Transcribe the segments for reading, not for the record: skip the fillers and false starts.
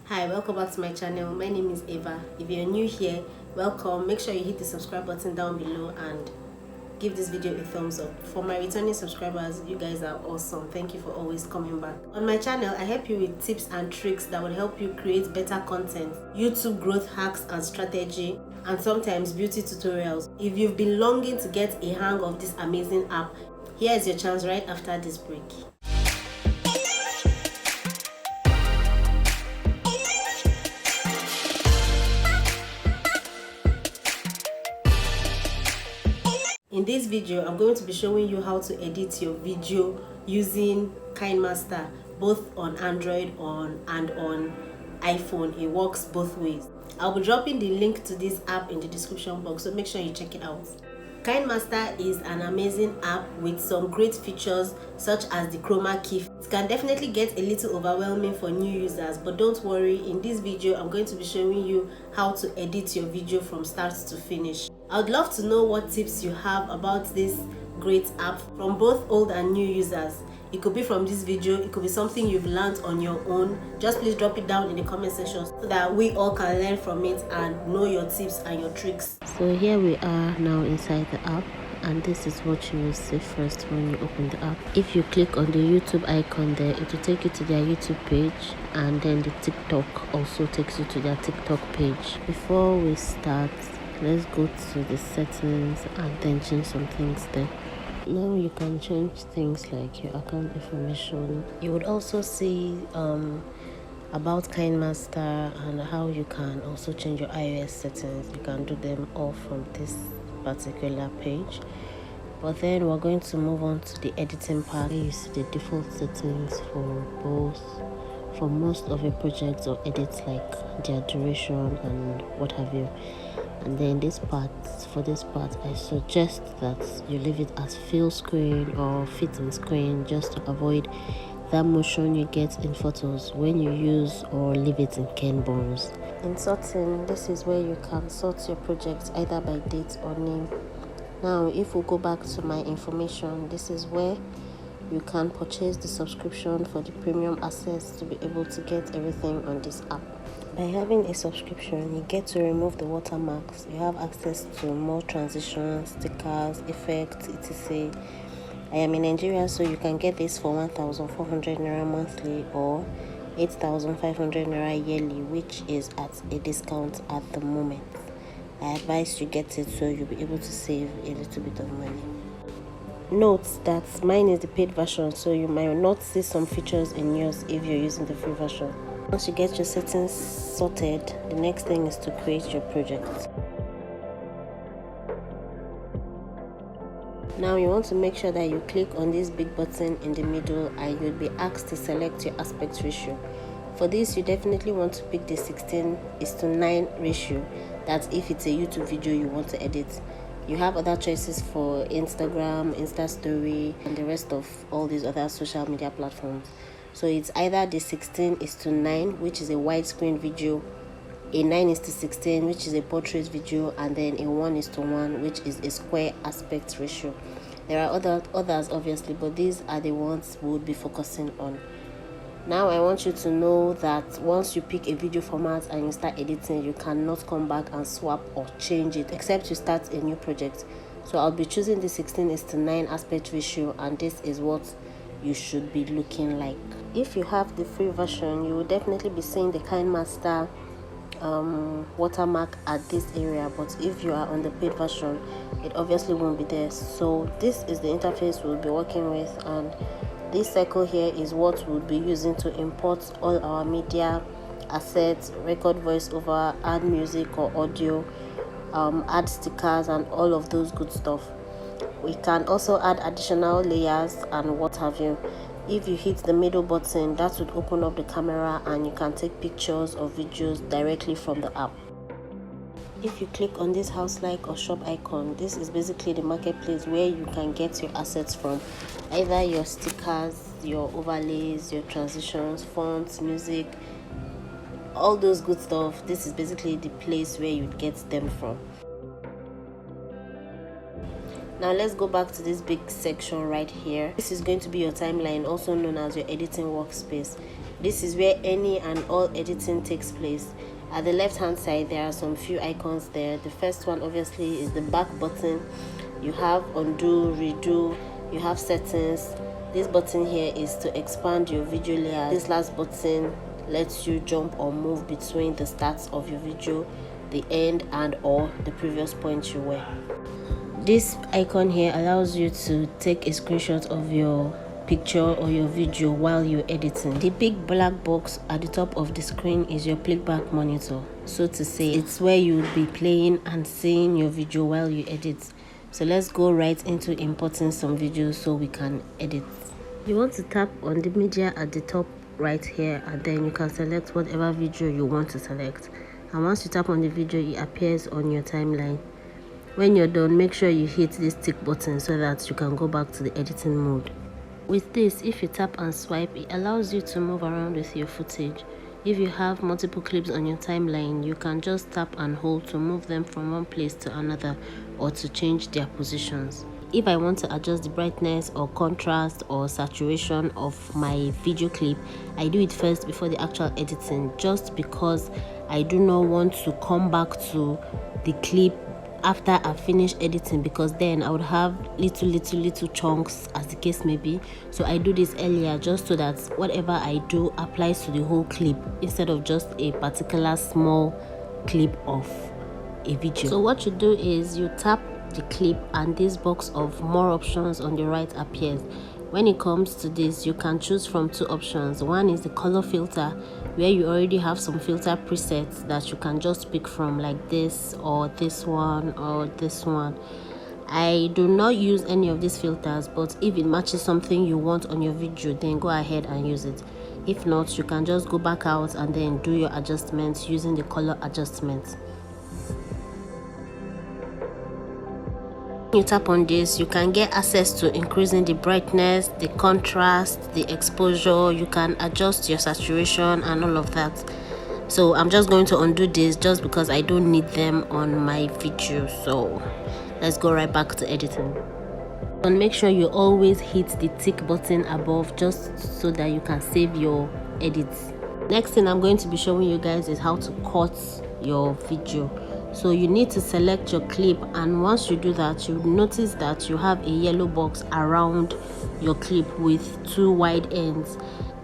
Hi, welcome back to my channel. My name is Eva. If you're new here, welcome. Make sure you hit the subscribe button down below and give this video a thumbs up. For my returning subscribers, you guys are awesome. Thank you for always coming back. On my channel, I help you with tips and tricks that will help you create better content, YouTube growth hacks and strategy, and sometimes beauty tutorials. If you've been longing to get a hang of this amazing app, here is your chance right after this break. In this video, I'm going to be showing you how to edit your video using Kinemaster, both on Android and on iPhone. It works both ways. I'll be dropping the link to this app in the description box, so make sure you check it out. Kinemaster is an amazing app with some great features such as the chroma key. It can definitely get a little overwhelming for new users, but don't worry, in this video I'm going to be showing you how to edit your video from start to finish. I would love to know what tips you have about this great app from both old and new users. It could be from this video, it could be something you've learned on your own. Just please drop it down in the comment section so that we all can learn from it and know your tips and your tricks. So here we are now inside the app, and this is what you will see first when you open the app. If you click on the YouTube icon there, it will take you to their YouTube page, and then the TikTok also takes you to their TikTok page. Before we start, let's go to the settings and then change some things there. Now you can change things like your account information. You would also see about Kinemaster and how you can also change your iOS settings. You can do them all from this particular page. But then we're going to move on to the editing part. You see the default settings for most of your projects or edits, like their duration and what have you. And then for this part I suggest that you leave it as fill screen or fit in screen, just to avoid that motion you get in photos when you use or leave it in Canvas. In sorting, this is where you can sort your project either by date or name. Now if we go back to my information, this is where you can purchase the subscription for the premium access to be able to get everything on this app. By having a subscription, you get to remove the watermarks. You have access to more transitions, stickers, effects, etc. I am in Nigeria, so you can get this for 1,400 naira monthly or 8,500 naira yearly, which is at a discount at the moment. I advise you get it so you'll be able to save a little bit of money. Note that mine is the paid version, so you might not see some features in yours if you're using the free version. Once you get your settings sorted, the next thing is to create your project. Now you want to make sure that you click on this big button in the middle and you'll be asked to select your aspect ratio. For this, you definitely want to pick the 16:9 ratio. That's if it's a YouTube video you want to edit. You have other choices for Instagram, Insta Story, and the rest of all these other social media platforms. So it's either the 16:9, which is a widescreen video, a 9:16, which is a portrait video, and then a 1:1, which is a square aspect ratio. There are others obviously, but these are the ones we would be focusing on. Now I want you to know that once you pick a video format and you start editing, you cannot come back and swap or change it except you start a new project. So I'll be choosing the 16:9 aspect ratio, and this is what you should be looking like. If you have the free version, you will definitely be seeing the Kinemaster watermark at this area, but if you are on the paid version, it obviously won't be there. So this is the interface we'll be working with, and this circle here is what we'll be using to import all our media assets, record voiceover, add music or audio, add stickers and all of those good stuff. We can also add additional layers and what have you. If you hit the middle button, that would open up the camera and you can take pictures or videos directly from the app. If you click on this house like or shop icon, this is basically the marketplace where you can get your assets from, either your stickers, your overlays, your transitions, fonts, music, all those good stuff. This is basically the place where you get them from. Now let's go back to this big section right here. This is going to be your timeline, also known as your editing workspace. This is where any and all editing takes place. At the left hand side, there are some few icons there. The first one obviously is the back button. You have undo, redo, you have settings. This button here is to expand your video layer. This last button lets you jump or move between the starts of your video, the end, and or the previous point you were. This icon here allows you to take a screenshot of your picture or your video while you're editing. The big black box at the top of the screen is your playback monitor, so to say. It's where you'll be playing and seeing your video while you edit. So let's go right into importing some videos so we can edit. You want to tap on the media at the top right here, and then you can select whatever video you want to select. And once you tap on the video, it appears on your timeline. When you're done, make sure you hit this tick button so that you can go back to the editing mode. With this, if you tap and swipe, it allows you to move around with your footage. If you have multiple clips on your timeline, you can just tap and hold to move them from one place to another or to change their positions. If I want to adjust the brightness or contrast or saturation of my video clip, I do it first before the actual editing, just because I do not want to come back to the clip after I finish editing, because then I would have little chunks, as the case may be. So I do this earlier just so that whatever I do applies to the whole clip instead of just a particular small clip of a video. So what you do is you tap the clip and this box of more options on the right appears. When it comes to this, you can choose from two options. One is the color filter, where you already have some filter presets that you can just pick from, like this or this one or this one. I do not use any of these filters, but if it matches something you want on your video, then go ahead and use it. If not, you can just go back out and then do your adjustments using the color adjustments. When you tap on this, you can get access to increasing the brightness, the contrast, the exposure. You can adjust your saturation and all of that. So I'm just going to undo this just because I don't need them on my video. So let's go right back to editing. And make sure you always hit the tick button above, just so that you can save your edits. Next thing I'm going to be showing you guys is how to cut your video. So you need to select your clip, and once you do that, you notice that you have a yellow box around your clip with two wide ends.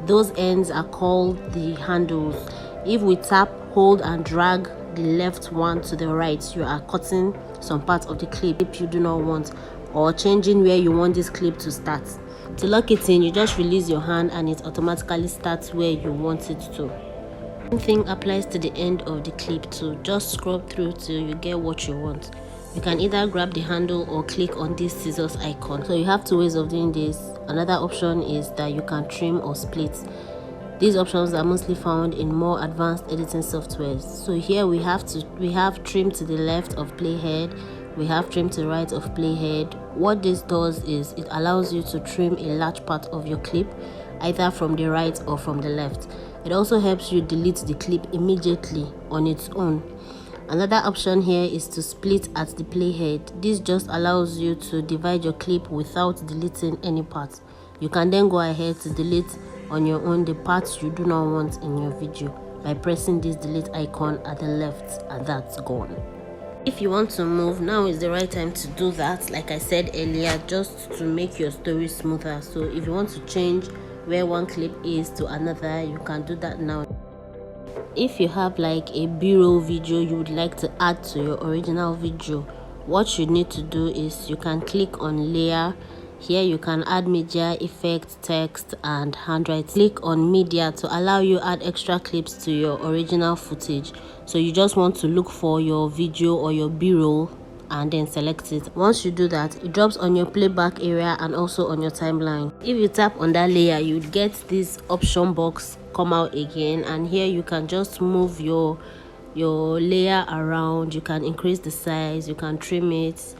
Those ends are called the handles. If we tap, hold and drag the left one to the right, you are cutting some part of the clip you do not want, or changing where you want this clip to start. To lock it in, you just release your hand and it automatically starts where you want it to. Same thing applies to the end of the clip too. Just scroll through till you get what you want. You can either grab the handle or click on this scissors icon. So you have two ways of doing this. Another option is that you can trim or split. These options are mostly found in more advanced editing softwares. So here we have trim to the left of playhead, we have trim to the right of playhead. What this does is it allows you to trim a large part of your clip, either from the right or from the left. It also helps you delete the clip immediately on its own. Another option here is to split at the playhead. This just allows you to divide your clip without deleting any parts. You can then go ahead to delete on your own the parts you do not want in your video by pressing this delete icon at the left, and that's gone. If you want to move, now is the right time to do that, like I said earlier, just to make your story smoother. So if you want to change where one clip is to another, you can do that now. If you have like a B-roll video you would like to add to your original video, what you need to do is you can click on layer. Here you can add media, effect, text and handwriting. Click on media to allow you add extra clips to your original footage. So you just want to look for your video or your B-roll and then select it. Once you do that, it drops on your playback area and also on your timeline. If you tap on that layer, you would get this option box come out again, and here you can just move your layer around. You can increase the size, you can trim it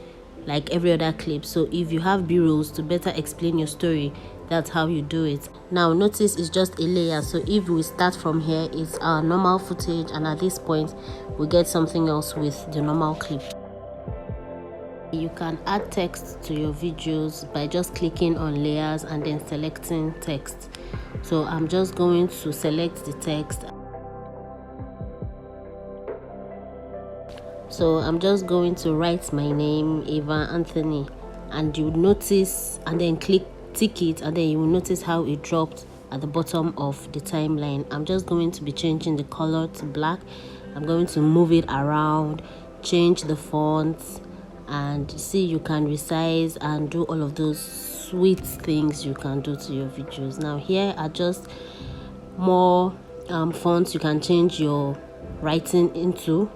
like every other clip. So if you have B-rolls to better explain your story, that's how you do it. Now notice it's just a layer, so if we start from here, it's our normal footage, and at this point we get something else with the normal clip. You can add text to your videos by just clicking on layers and then selecting text. So I'm just going to select the text. So I'm just going to write my name, Eva Anthony, and you notice, and then tick it, and then you will notice how it dropped at the bottom of the timeline. I'm just going to be changing the color to black. I'm going to move it around, change the fonts, and see, you can resize and do all of those sweet things you can do to your videos. Now here are just more fonts you can change your writing into.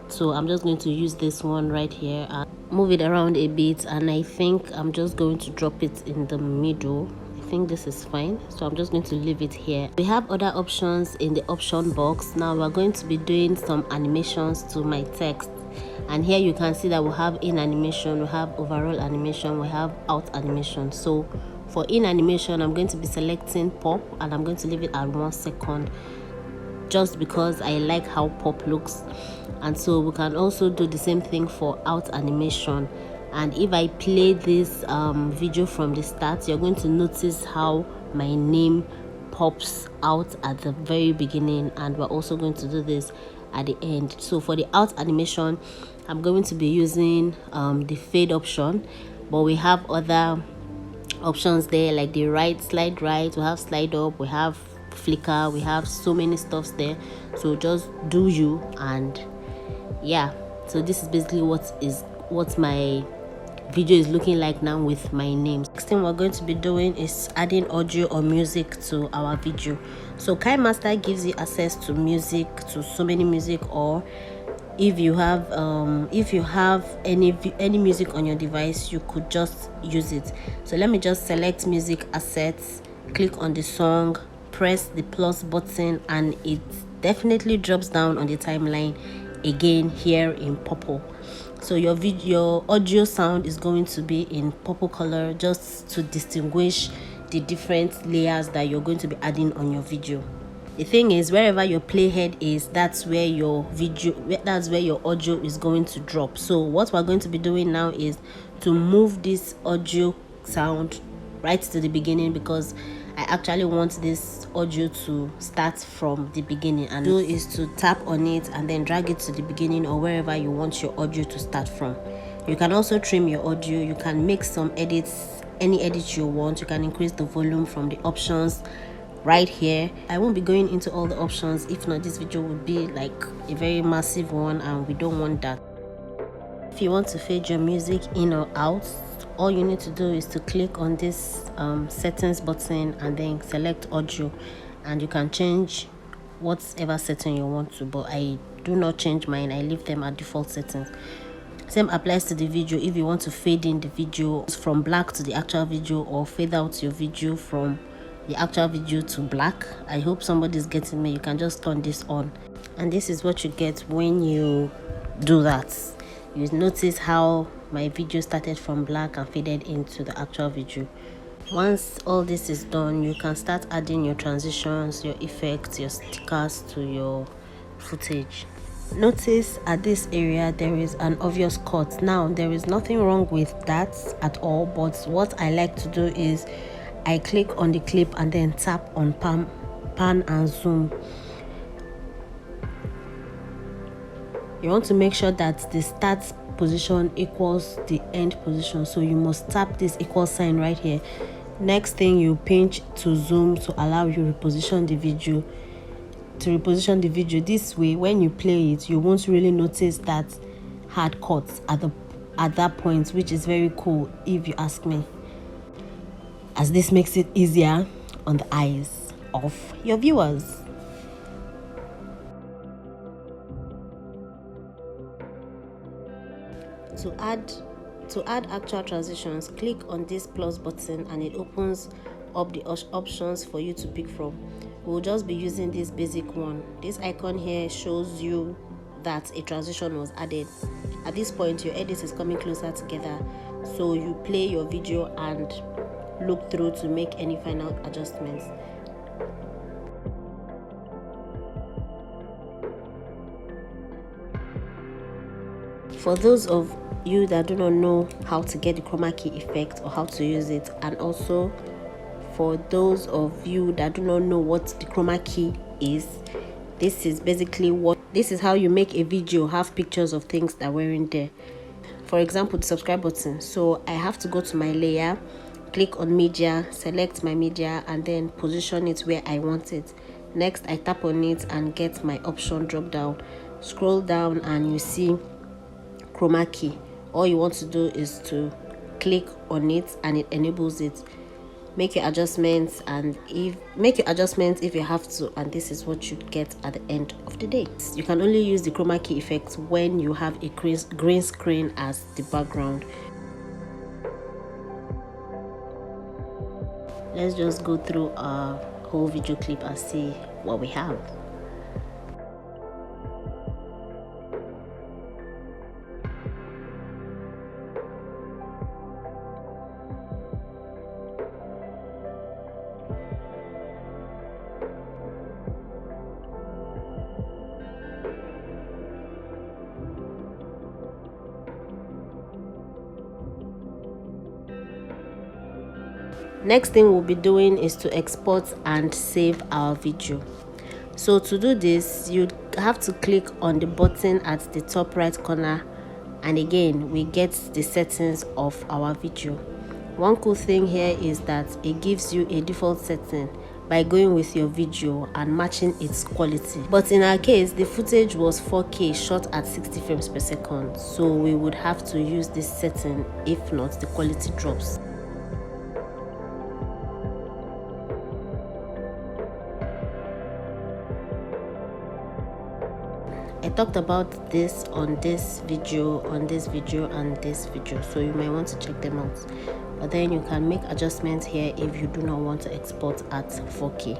So I'm just going to use this one right here and move it around a bit, and I think I'm just going to drop it in the middle. I think this is fine, so I'm just going to leave it here. We have other options in the option box. Now we're going to be doing some animations to my text, and here you can see that we have in animation, we have overall animation, we have out animation. So for in animation, I'm going to be selecting pop, and I'm going to leave it at 1 second just because I like how pop looks. And so we can also do the same thing for out animation. And if I play this video from the start, you're going to notice how my name pops out at the very beginning, and we're also going to do this at the end. So for the out animation, I'm going to be using the fade option, but we have other options there, like the slide right, we have slide up, we have flicker, we have so many stuffs there. So just do you, and yeah, so this is basically what my video is looking like now with my name. Next thing we're going to be doing is adding audio or music to our video. So Kinemaster gives you access to music, to so many music, or if you have any music on your device, you could just use it. So let me just select music assets, click on the song, press the plus button, and it definitely drops down on the timeline again here in purple. So your audio sound is going to be in purple color, just to distinguish the different layers that you're going to be adding on your video. The thing is, wherever your playhead is, that's where your audio is going to drop. So what we're going to be doing now is to move this audio sound right to the beginning, because I actually want this audio to start from the beginning, and do is to tap on it and then drag it to the beginning or wherever you want your audio to start from. You can also trim your audio, you can make some edits, any edit you want. You can increase the volume from the options right here. I won't be going into all the options, if not this video would be like a very massive one, and we don't want that. If you want to fade your music in or out, all you need to do is to click on this settings button and then select audio, and you can change whatever setting you want to, but I do not change mine. I leave them at default settings. Same applies to the video. If you want to fade in the video from black to the actual video, or fade out your video from the actual video to black, I hope somebody's getting me. You can just turn this on, and this is what you get when you do that. You notice how my video started from black and faded into the actual video. Once all this is done, you can start adding your transitions, your effects, your stickers to your footage. Notice at this area there is an obvious cut. Now there is nothing wrong with that at all, but what I like to do is I click on the clip and then tap on pan and zoom. You want to make sure that the start position equals the end position, so you must tap this equal sign right here. Next thing, you pinch to zoom to allow you reposition the video. This way, when you play it, you won't really notice that hard cuts at that point, which is very cool if you ask me, as this makes it easier on the eyes of your viewers. To add actual transitions, click on this plus button and it opens up the options for you to pick from. We'll just be using this basic one. This icon here shows you that a transition was added. At this point, your edit is coming closer together, so you play your video and look through to make any final adjustments. For those of you that do not know how to get the chroma key effect or how to use it, and also for those of you that do not know what the chroma key is, this is how you make a video have pictures of things that were in there. For example, the subscribe button. So I have to go to my layer, click on media, select my media, and then position it where I want it. Next, I tap on it and get my option drop down. Scroll down and you see chroma key. All you want to do is to click on it and it enables it. Make your adjustments if you have to, and this is what you get at the end of the day. You can only use the chroma key effect when you have a green screen as the background. Let's just go through our whole video clip and see what we have. Next thing we'll be doing is to export and save our video. So to do this, you have to click on the button at the top right corner, and again we get the settings of our video. One cool thing here is that it gives you a default setting by going with your video and matching its quality. But in our case, the footage was 4K shot at 60 frames per second, so we would have to use this setting, if not the quality drops. I talked about this on this video, and this video, so you might want to check them out. But then you can make adjustments here if you do not want to export at 4K.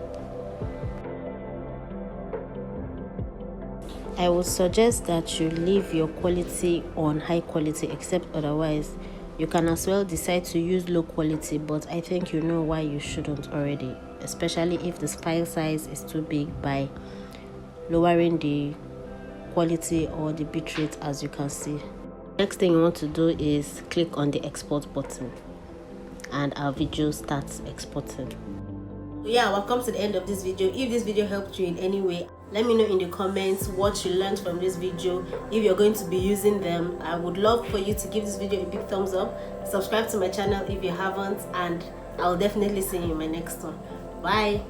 I would suggest that you leave your quality on high quality, except otherwise you can as well decide to use low quality, but I think you know why you shouldn't already, especially if the file size is too big, by lowering the quality or the bitrate, as you can see. Next thing you want to do is click on the export button and our video starts exporting. Yeah, welcome to the end of this video. If this video helped you in any way, let me know in the comments what you learned from this video. If you're going to be using them, I would love for you to give this video a big thumbs up, subscribe to my channel if you haven't, and I'll definitely see you in my next one. Bye.